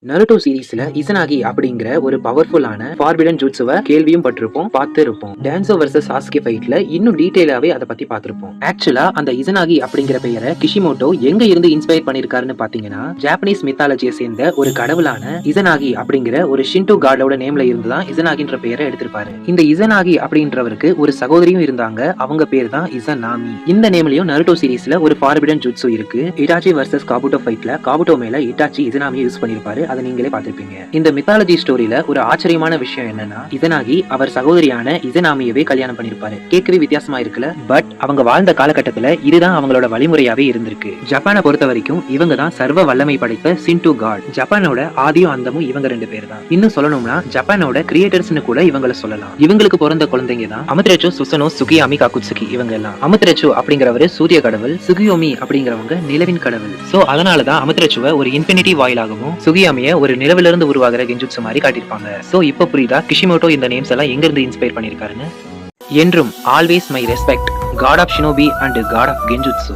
Naruto சீரீஸ்ல இசனாகி அப்படிங்கிற ஒரு பவர்ஃபுல்லான ஃபார்பிடன் ஜூட்ஸுவை கேள்வியும் பட்டிருப்போம், பார்த்து இருப்போம். டான்சோ வர்சஸ் சாஸ்கே ஃபைட்ல இன்னும் டீடைலாவே அதை பத்தி பார்த்திருப்போம். ஆக்சுவலா அந்த இசனாகி அப்படிங்கிற பெயரை கிஷிமோட்டோ எங்க இருந்து இன்ஸ்பயர் பண்ணிருக்காருன்னு பாத்தீங்கன்னா, ஜாப்பனீஸ் மித்தாலஜியை சேர்ந்த ஒரு கடவுளான இசனாகி அப்படிங்கிற ஒரு ஷின்டோ காடோட நேம்ல இருந்துதான் இசனாகின்ற பெயரை எடுத்திருப்பாரு. இந்த இசனாகி அப்படின்றவருக்கு ஒரு சகோதரியும் இருந்தாங்க, அவங்க பேர் தான் இசனாமி. இந்த நேம்லயும் நருட்டோ சீரீஸ்ல ஒரு ஃபார்பிடன் ஜூட்ஸு இருக்கு. இட்டாச்சி வர்சஸ் காபுட்டோ ஃபைட்ல காபுட்டோ மேல இட்டாச்சி இசனாமியை யூஸ் பண்ணிருப்பாரு. அதை நீங்களே பார்த்திருப்பீங்க. இந்த மித்தாலஜி ஸ்டோரியில ஒரு ஆச்சரியமான விஷயம் என்னன்னா, இசனாகி அவர் சகோதரியான இசனாமியவே கல்யாணம் பண்ணிருப்பாரு. கேட்கவே வித்தியாசமா இருக்குல்ல. பட் அவங்க வாழ்ந்த காலகட்டத்துல இதுதான் அவங்களோட வழிமுறையாவே இருந்திருக்கு. ஜப்பானை பொறுத்த வரைக்கும் இவங்க தான் சர்வ வல்லமை படைத்த சின்டோ காட். ஜப்பானோட ஆதியும் அந்தமும் இவங்க ரெண்டு பேர் தான். இன்னும் சொல்லணும்னா ஜப்பானோட கிரியேட்டர்ஸ்னு கூட இவங்களை சொல்லலாம். இவங்களுக்கு பிறந்த குழந்தைங்க தான் அமத்ரேச்சோ, சுசனோ, சுகியாமி, காகுட்சுகி. இவங்க எல்லாம். அமத்ரேச்சோ அப்படிங்கிறவரு சூரிய கடவுள், சுகியோமி அப்படிங்கிறவங்க நிலவின் கடவுள். சோ அதனாலதான் அமத்ரேச்சுவை ஒரு இன்ஃபினிட்டி வாயிலாகவும் சுகியாமிய ஒரு நிலவிலிருந்து உருவாகிற கெஞ்சுட்சு மாதிரி காட்டியிருப்பாங்க. சோ இப்போ புரியுதா கிஷிமோட்டோ இந்த நேம்ஸ் எல்லாம் எங்க இருந்து இன்ஸ்பயர் பண்ணிருக்காருன்னு. என்றும் always my respect, god of shinobi and god of கெஞ்சுட்சு.